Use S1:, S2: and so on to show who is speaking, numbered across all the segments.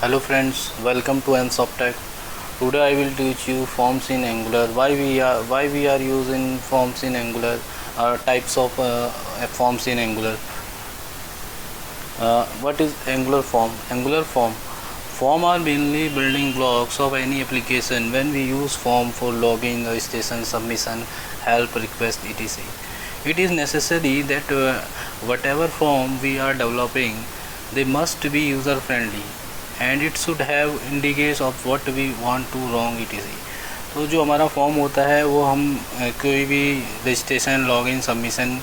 S1: Hello friends, welcome to NSoftTech. Today I will teach you forms in Angular. Why we are using forms in Angular, types of forms in Angular. What is Angular form? Form are mainly building blocks of any application. When we use form for login, registration, submission, help, request, etc. It is necessary that whatever form we are developing, they must be user friendly and it should have indicates of what we want to wrong etc. तो जो हमारा form होता है वो हम कोई भी registration, login, submission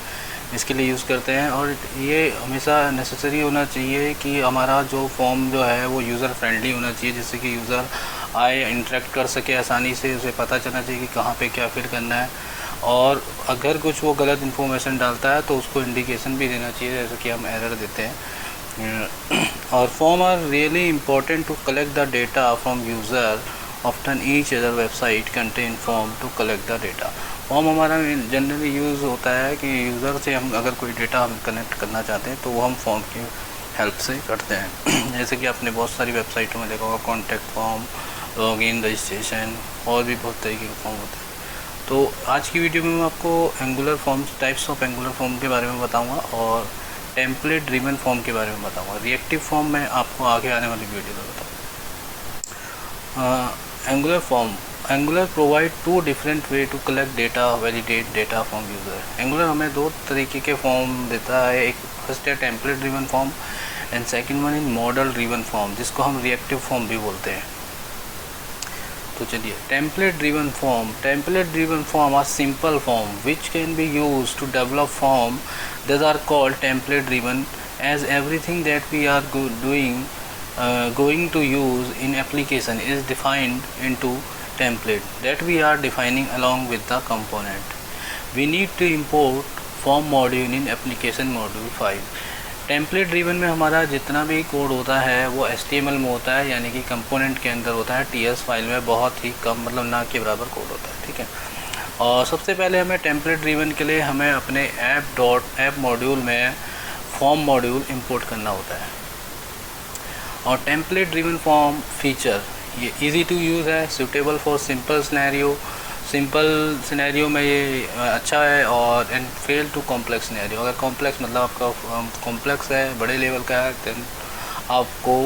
S1: इसके लिए यूज़ करते हैं और ये हमेशा नेसेसरी होना चाहिए कि हमारा जो फॉर्म जो है वो यूज़र फ्रेंडली होना चाहिए, जिससे कि यूज़र आए, इंटरेक्ट कर सके आसानी से, उसे पता चलना चाहिए कि कहाँ पे क्या फिल करना है और अगर कुछ वो गलत इन्फॉर्मेशन डालता है तो उसको इंडिकेशन भी देना चाहिए, जैसे कि हम एरर देते हैं. और form are really important to collect the data from user. Often each other website contain form to collect the data. Form हमारा जनरली यूज़ होता है कि यूज़र से हम अगर कोई डेटा हम कनेक्ट करना चाहते हैं तो वो हम फॉर्म की हेल्प से करते हैं. जैसे कि आपने बहुत सारी वेबसाइटों में देखा होगा कॉन्टैक्ट फॉर्म, लॉगिन, रजिस्ट्रेशन और भी बहुत तरीके के फॉर्म होते हैं. तो आज की वीडियो में मैं आपको angular forms, types of angular form के बारे में बताऊंगा और टेम्पलेट ड्रिवन फॉर्म के बारे में बताऊंगा. रिएक्टिव फॉर्म मैं आपको आगे आने वाली वीडियो में बताऊँगा. Angular form. Angular provide two different way to collect data, validate data from user. Angular हमें दो तरीके के फॉर्म देता है. एक फर्स्ट है template driven form and second one is model driven form, जिसको हम रिएक्टिव फॉर्म भी बोलते हैं. तो चलिए, template driven form are simple form which can be use to develop form. These are called template driven as everything that we are going to use in application is defined into template that we are defining along with the component. We need to import form module in application module 5. Template driven में हमारा जितना भी code होता है वो HTML में होता है, यानी कि कंपोनेंट के अंदर होता है. TS फाइल में बहुत ही कम, मतलब ना के बराबर कोड होता है. ठीक है. और सबसे पहले हमें टेम्पलेट ड्रिवन के लिए हमें अपने ऐप मॉड्यूल में फॉर्म मॉड्यूल इंपोर्ट करना होता है. और टेम्पलेट ड्रिवन फॉर्म फीचर ये इजी टू यूज़ है, सूटेबल फॉर सिंपल सिनेरियो में ये अच्छा है और and fail to complex scenario. अगर कॉम्प्लेक्स मतलब आपका कॉम्प्लेक्स है, बड़े लेवल का है, देन आपको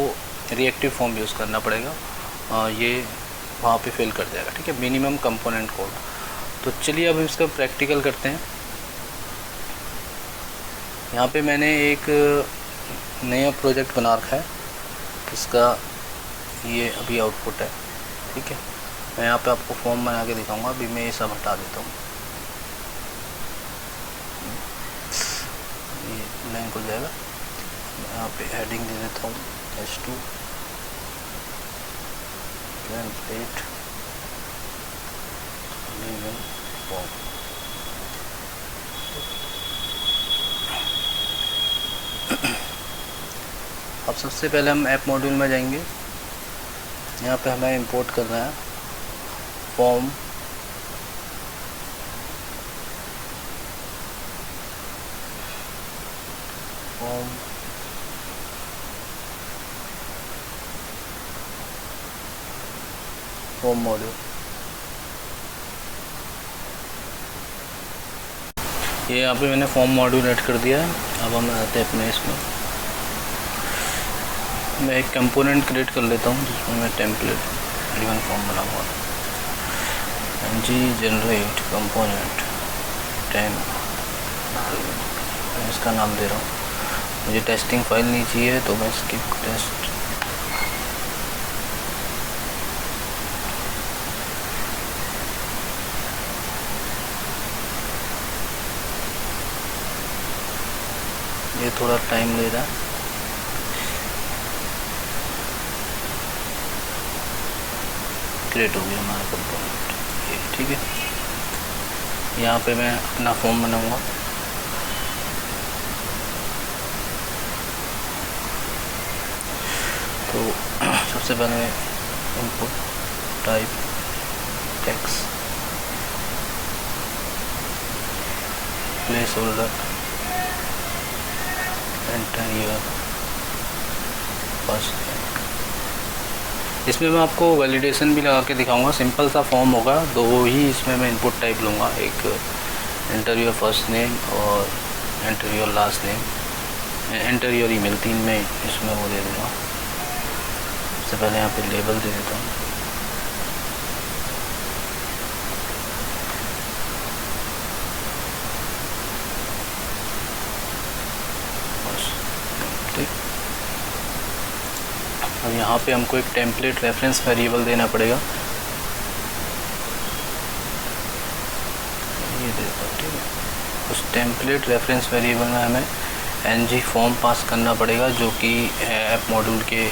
S1: रिएक्टिव फॉर्म यूज़ करना पड़ेगा. ये वहाँ पे फेल कर जाएगा. ठीक है. Minimum component code. तो चलिए अब इसका प्रैक्टिकल करते हैं. यहाँ पे मैंने एक नया प्रोजेक्ट बना रखा है, इसका ये अभी आउटपुट है. ठीक है. मैं यहाँ पे आपको फॉर्म बना के दिखाऊंगा. अभी मैं ये सब हटा देता हूँ, ये ब्लैंक हो जाएगा. यहाँ पे हेडिंग दे देता हूँ H2 टेम्पलेट ड्रिवन फॉर्म. अब सबसे पहले हम ऐप मॉड्यूल में जाएंगे. यहाँ पे हमें इंपोर्ट करना है फॉर्म. Form module. ये यहाँ पे मैंने फॉर्म मॉड्यूल ऐड कर दिया है. अब हम आते हैं अपने इसमें. मैं एक कंपोनेंट क्रिएट कर लेता हूँ जिसमें मैं टेम्पलेट ड्रिवन फॉर्म बनाऊँगा. जनरेट कंपोनेंट मैं इसका नाम दे रहा हूँ. मुझे टेस्टिंग फाइल नहीं चाहिए तो मैं स्किप टेस्ट. ये थोड़ा टाइम ले रहा है. क्रिएट हो गया हमारा कंपोनेंट. ये ठीक है. यहाँ पे मैं अपना फॉर्म बनाऊंगा. तो सबसे पहले मैं input type text place holder enter your first name. इसमें मैं आपको वैलिडेशन भी लगा के दिखाऊंगा। सिंपल सा फॉर्म होगा, दो ही इसमें मैं इनपुट टाइप लूँगा, एक एंटर योर फर्स्ट नेम और enter your last name, enter your email, 3 में इसमें वो दे दूँगा। सबसे पहले यहाँ पे लेबल दे देता हूँ। अब यहाँ पे हमको एक टेम्पलेट रेफरेंस वेरिएबल देना पड़ेगा, ये देता हूँ, ठीक है। उस टेम्पलेट रेफरेंस वेरिएबल में हमें ng फॉर्म पास करना पड़ेगा, जो कि ऐप मॉड्यूल के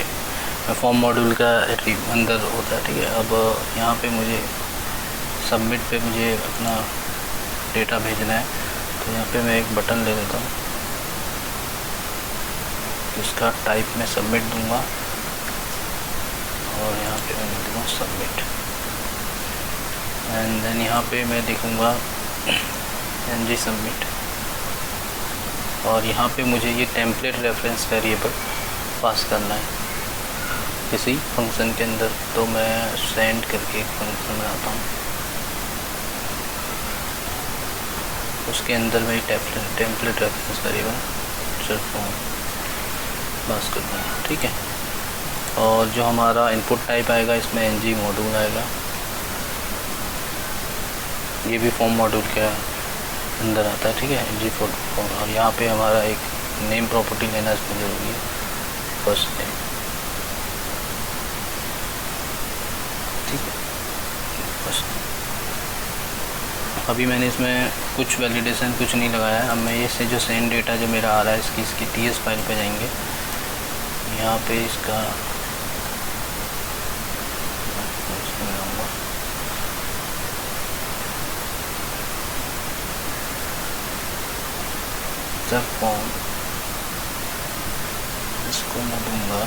S1: फॉर्म मॉड्यूल का अंदर होता है, ठीक है। अब यहाँ पे मुझे सबमिट पे मुझे अपना डेटा भेजना है, तो यहाँ पे मैं एक बटन ले लेता हूँ, इसका टाइप में सबमिट दूंगा और यहाँ पे मैं दूँगा सबमिट, एंड देन यहाँ पे मैं देखूँगा ng सबमिट, और यहाँ पे मुझे ये टेम्पलेट रेफरेंस वेरिएबल पास करना है किसी फंक्शन के अंदर। तो मैं सेंड करके एक फंक्शन बनाता हूँ, उसके अंदर मैं टेम्पलेट रेफरेंस वेरिएबल सिर्फ पास कर दूँगा, ठीक है। और जो हमारा इनपुट टाइप आएगा, इसमें ng मॉड्यूल आएगा, ये भी फॉर्म मॉड्यूल के अंदर आता है, ठीक है, ng फॉर्म। और यहाँ पे हमारा एक नेम प्रॉपर्टी लेना इसमें ज़रूरी है, फर्स्ट नेम, ठीक है, फर्स्ट नेम। अभी मैंने इसमें कुछ वैलिडेशन कुछ नहीं लगाया है। अब मैं ये से जो सेंड डेटा जो मेरा आ रहा है इसकी ts फाइल पे जाएंगे, यहाँ पे इसका फॉर्म, इसको मैं दूंगा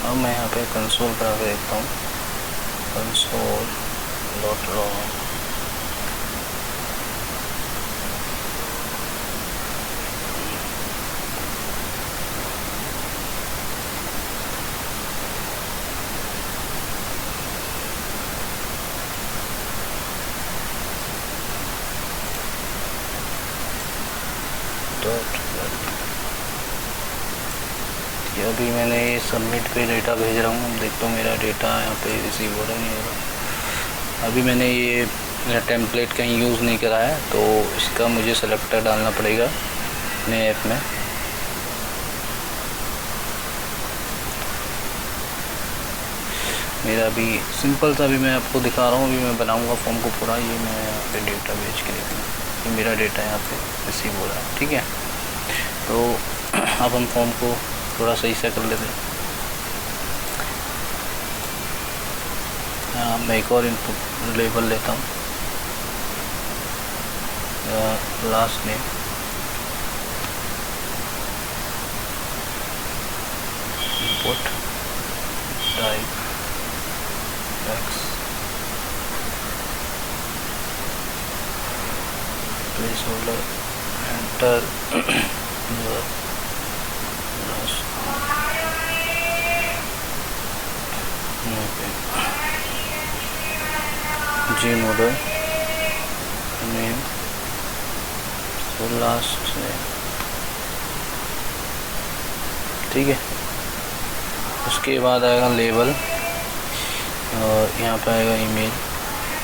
S1: अब मैं यहाँ पे कंसोल पर आकर देखता हूँ, console.log अभी मैंने ये सबमिट पे डेटा भेज रहा हूँ, देखता हूँ मेरा डेटा यहाँ पे रिसीव हो रहा नहीं हो रहा। अभी मैंने ये मेरा टेम्पलेट कहीं यूज़ नहीं करा है, तो इसका मुझे सेलेक्टर डालना पड़ेगा अपने ऐप में। मेरा अभी सिंपल सा भी मैं आपको दिखा रहा हूँ, अभी मैं बनाऊँगा फॉर्म को पूरा। ये मैं यहाँ पे डेटा भेज के देखूँगा, ये मेरा डेटा यहाँ पे रिसीव हो रहा है, ठीक है। तो अब हम फॉर्म को थोड़ा सही से कर लेते हैं। मैं एक और इनपुट लेबल लेता हूँ, last name, input type text, placeholder, enter your G model name, तो लास्ट नेम, ठीक है। उसके बाद आएगा लेबल, और यहाँ पे आएगा ईमेल,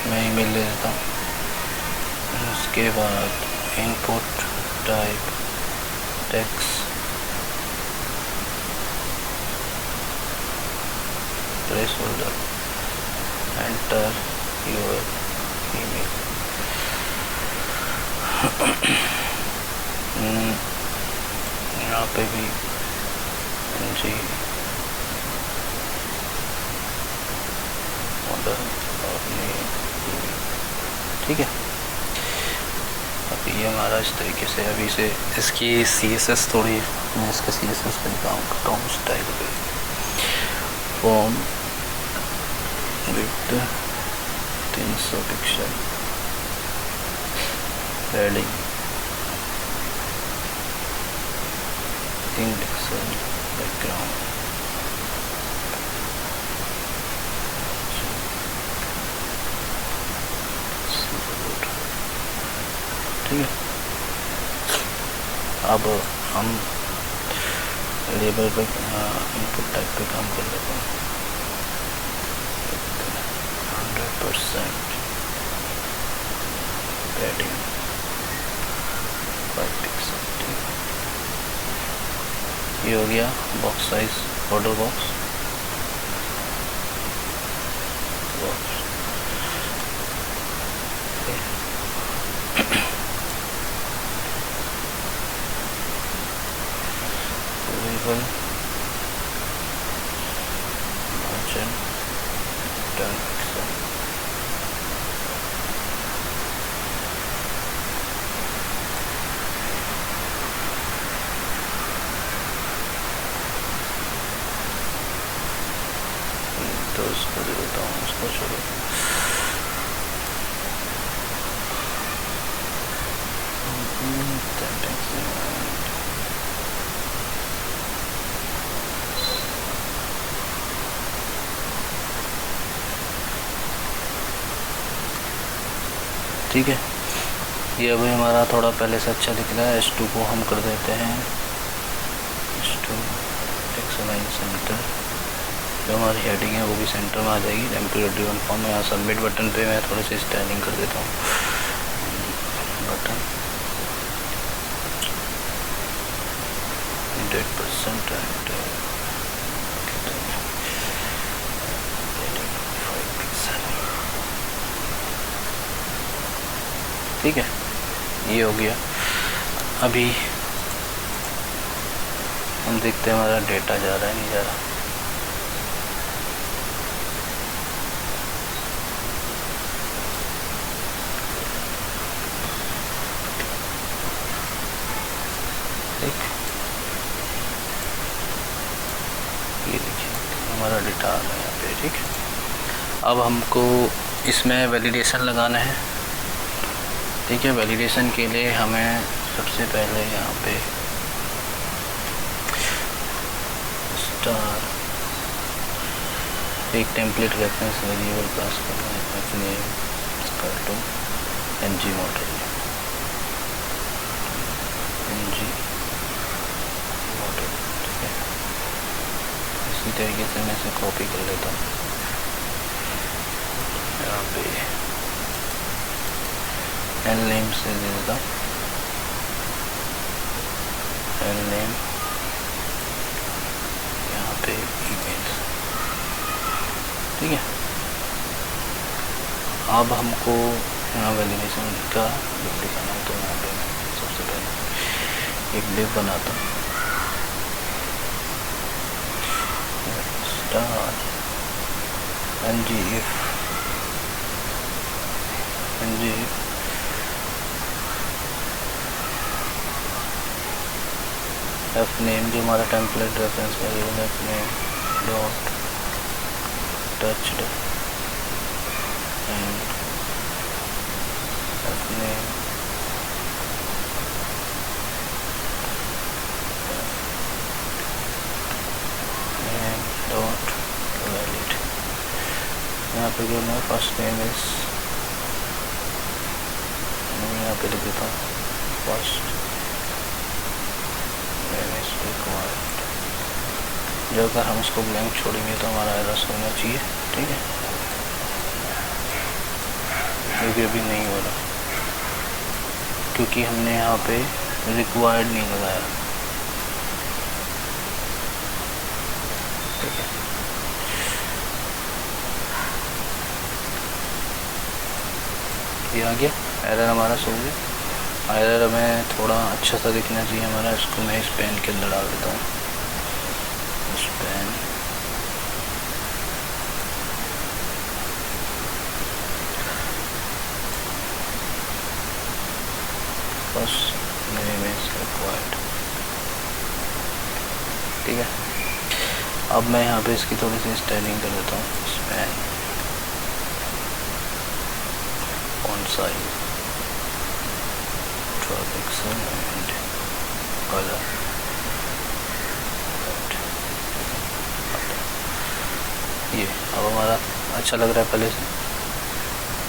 S1: मैं ईमेल ले देता हूँ। उसके बाद input type text, placeholder, enter your email. यहाँ पे भी जी ऑर्डर और ठीक है। अब ये हमारा इस तरीके से, अभी से इसकी CSS थोड़ी मैं इसका CSS पे काम करता हूँ स्टाइल पे। Form with 300 pixel, padding pixel background. ठीक है, अब हम लेबल पे इनपुट टाइप पे काम कर लेते हैं। 100% पैडिंग 5 पिक्सल। ठीक है, ये हो गया box size, border box. Label margin 10 pixel. तो उसको दे देता हूँ, उसको छोड़ो। ठीक है, ये अभी हमारा थोड़ा पहले से अच्छा दिख रहा है। H2 को हम कर देते हैं H2 एक्सलाइन सेंटर। जो हमारी हेडिंग है वो भी सेंटर में आ जाएगी। टेम्पलेट ड्रिवन फॉर्म में यहाँ सबमिट बटन पे मैं थोड़ी सी स्टाइलिंग कर देता हूँ। Button 100% and 5 pixel. ठीक है, ये हो गया। अभी हम देखते हैं हमारा डेटा जा रहा है नहीं जा रहा। ये देखिए हमारा डेटा आ गया यहाँ पे। ठीक है, अब हमको इसमें वैलिडेशन लगाना है। ठीक है, वैलिडेशन के लिए हमें सबसे पहले यहाँ पे स्टार एक टेम्पलेट रेफरेंस वेरिएबल पास करना है। अपने कर लो NG मॉडल, NG मॉडल। ठीक है, इसी तरीके से मैं इसे कॉपी कर लेता हूँ। यहाँ पे एल नेम से दे देता हूँ, एल नेम यहाँ पे ईमेल। ठीक है, अब हमको यहाँ वैलिडेशन का डिव दिखाना है। तो यहाँ पे मैं सबसे पहले एक डिव बनाता हूँ, star NG if F name जो हमारा टेम्पलेट रेफरेंस वेरिएबल है, F name dot touched and F name dot valid. यहाँ पे जो है फर्स्ट नेम इज, यहाँ पे लिख देता हूँ फर्स्ट नेम इज रिक्वायर्ड। जो अगर हम उसको ब्लैंक छोड़ेंगे तो हमारा एरर होना चाहिए। ठीक है, क्योंकि अभी नहीं हो रहा, क्योंकि हमने यहाँ पे रिक्वायर्ड नहीं लगाया। ठीक है, ये आ गया एरर हमारा सो गया। एरर हमें थोड़ा अच्छा सा दिखना चाहिए हमारा, इसको मैं इस पेन के अंदर डाल देता हूँ। इस pen first name is required. ठीक है, अब मैं यहाँ पे इसकी थोड़ी सी स्टाइलिंग कर देता हूँ। इस pen font size 12 pixel and colour ये अब हमारा अच्छा लग रहा है पहले से,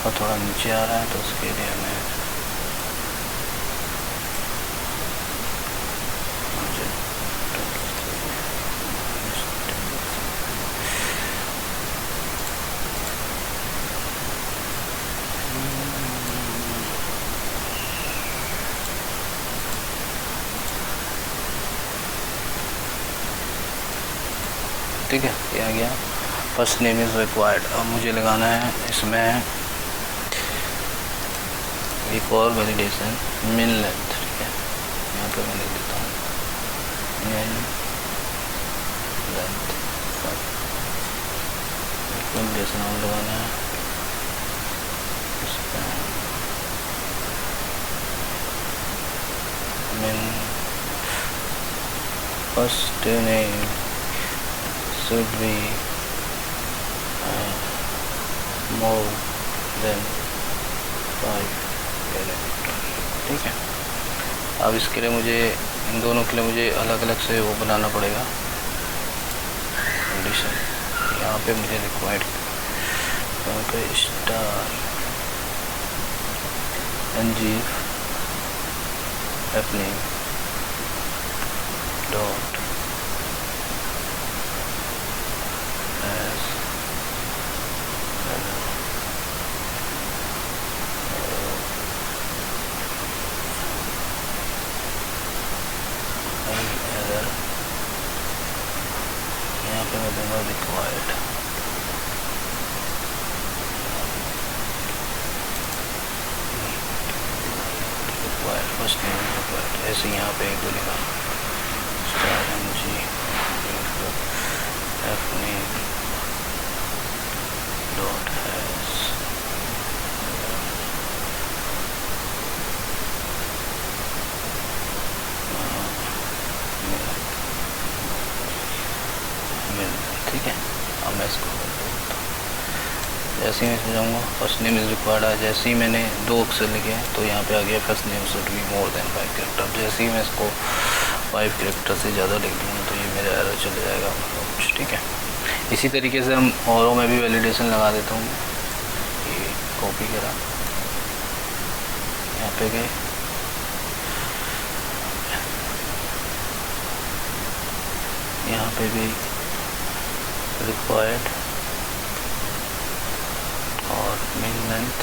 S1: और थोड़ा नीचे आ रहा है तो उसके लिए हमें ठीक है, ये आ गया। First name is required. अब मुझे लगाना है इसमें एक और वैलिडेशन, मिन लेंथ। ठीक है, यहाँ पे मैं लिख देता हूँ मिन लेंथ। वैलिडेशन हम लगाना है मिन first name should be more than 5 character। ठीक है, अब इसके लिए मुझे इन दोनों के लिए मुझे अलग अलग से वो बनाना पड़ेगा कंडीशन। यहाँ पे मुझे रिक्वायर्ड यहाँ पे स्टार ng happening dot यहाँ पे मैं दूंगा रिक्वायर्ड। फर्स्ट नेम रिक्वायर्ड, ऐसे यहाँ पे बोलेगा star ng happening dot has ठीक है। अब मैं इसको जैसे ही मैं समझाऊँगा फर्स्ट नेम इज़ रिक्वायर्ड है, जैसे ही मैंने 2 अक्षर लिखे हैं तो यहाँ पे आ गया first name should be more than 5 character. जैसे ही मैं इसको 5 कैरेक्टर से ज़्यादा लिख दूँगा तो ये मेरा एरर चले जाएगा कुछ। ठीक है, इसी तरीके से हम औरों में भी वैलिडेशन लगा देता हूँ। ये कॉपी करा, यहाँ पे गए, यहाँ पे भी रिक्वायर्ड और मिन लेंथ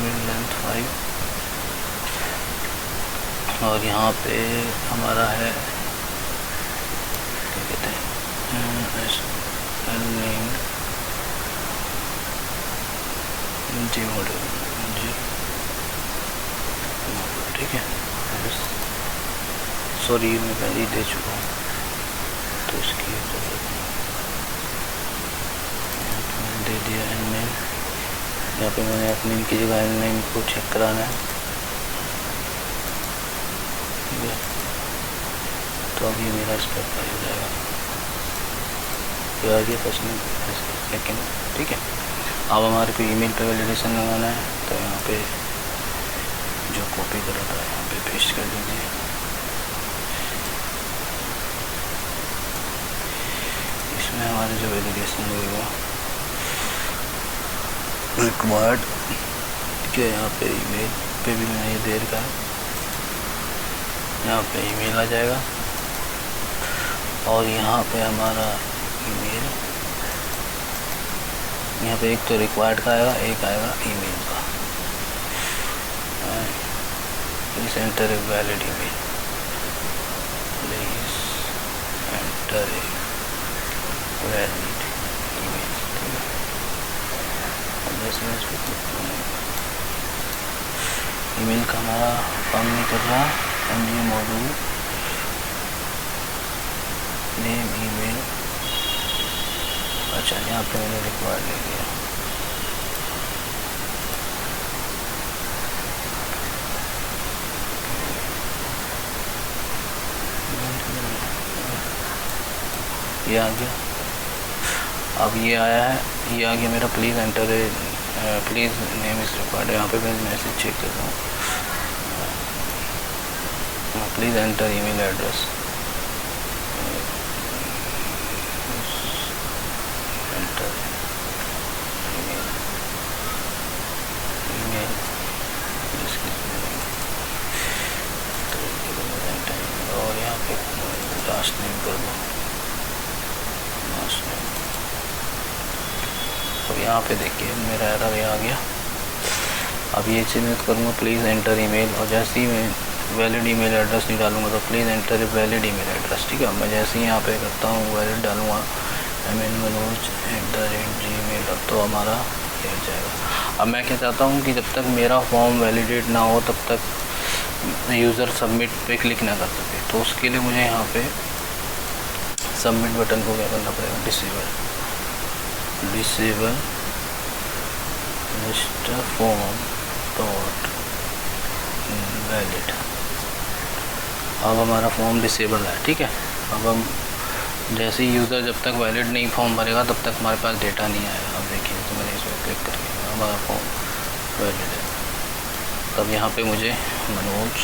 S1: मिन लेंथ 5, और यहाँ पे हमारा है क्या कहते हैं जी मॉडल जी। ठीक है, सॉरी मैं पहले ही दे चुका हूँ तो इसकी ज़रूरत नहीं। यहाँ पे मैंने दे दिया एन नेम, यहाँ पे मैंने अपने की जगह एन नेम को चेक कराना है। ठीक है, तो अभी मेरा इस पर अप्लाई हो जाएगा, ये आ गया फर्स्ट नेम सेकेंड। ठीक है, अब हमारे को ईमेल पे वैलिडेशन लगाना है तो यहाँ पे जो कॉपी करा था यहाँ पे पेस्ट कर दीजिए। इसमें हमारे जो वैलिडेशन लगेगा रिक्वायर्ड क्या, यहाँ पे ईमेल पे भी मैंने ये दे रखा है, यहाँ पे ईमेल आ जाएगा और यहाँ पे हमारा ईमेल, यहाँ पे एक तो रिक्वायर्ड का आएगा, एक आएगा ईमेल का। Please enter a valid email, please enter a valid email. ठीक है, अब जैसे मैं इसको ईमेल का हमारा काम नहीं कर रहा, ng मॉड्यूल नेम ईमेल। अच्छा, यहाँ पे मैंने रिक्वायर्ड ले लिया। ये आ गया। अब ये आया है, ये आ गया मेरा please enter please name is required. यहाँ पे मैं मैसेज चेक करता हूँ, please enter email address, enter email, और यहाँ पे लास्ट नेम कर दो, लास्ट नेम। अब यहाँ पे देखिए मेरा एरर ये आ गया। अब ये चिन्हित करूँगा प्लीज़ एंटर ईमेल, और जैसे ही मैं वैलिड ईमेल एड्रेस नहीं डालूंगा तो please enter valid email address. ठीक है, मैं जैसे ही यहाँ पे करता हूँ वैलिड डालूँगा manoj@gmail, तो हमारा ये हो जाएगा। अब मैं क्या चाहता हूँ कि जब तक मेरा फॉर्म वैलिडेट ना हो तब तक यूज़र सबमिट पे क्लिक ना कर सके, तो उसके लिए मुझे यहाँ पे सबमिट बटन को क्या करना पड़ेगा, disable register form dot valid. अब हमारा फॉर्म डिसेबल है। ठीक है, अब हम जैसे ही यूज़र जब तक वैलिड नहीं फॉर्म भरेगा तब तक हमारे पास डेटा नहीं आएगा। अब देखिए तो मैंने इस पर क्लिक करके हमारा फॉर्म वैलिड है। तब यहाँ पे मुझे मनोज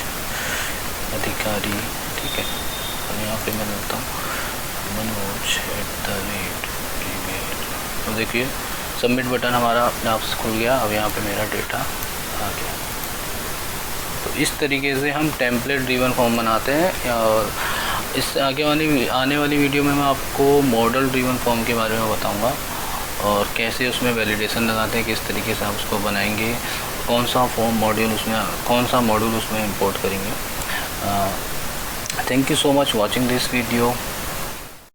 S1: अधिकारी, ठीक है, अब यहाँ पे मैं लिखता हूँ manoj@gmail, तो देखिए सबमिट बटन हमारा अपने आप से खुल गया। अब यहाँ पे मेरा डेटा आ गया। तो इस तरीके से हम टेम्पलेट ड्रिवन फॉर्म बनाते हैं। और इस आने वाली वीडियो में मैं आपको मॉडल ड्रिवन फॉर्म के बारे में बताऊंगा, और कैसे उसमें वैलिडेशन लगाते हैं, किस तरीके से आप उसको बनाएंगे, कौन सा मॉड्यूल उसमें इंपोर्ट करेंगे। Thank you so much watching this video.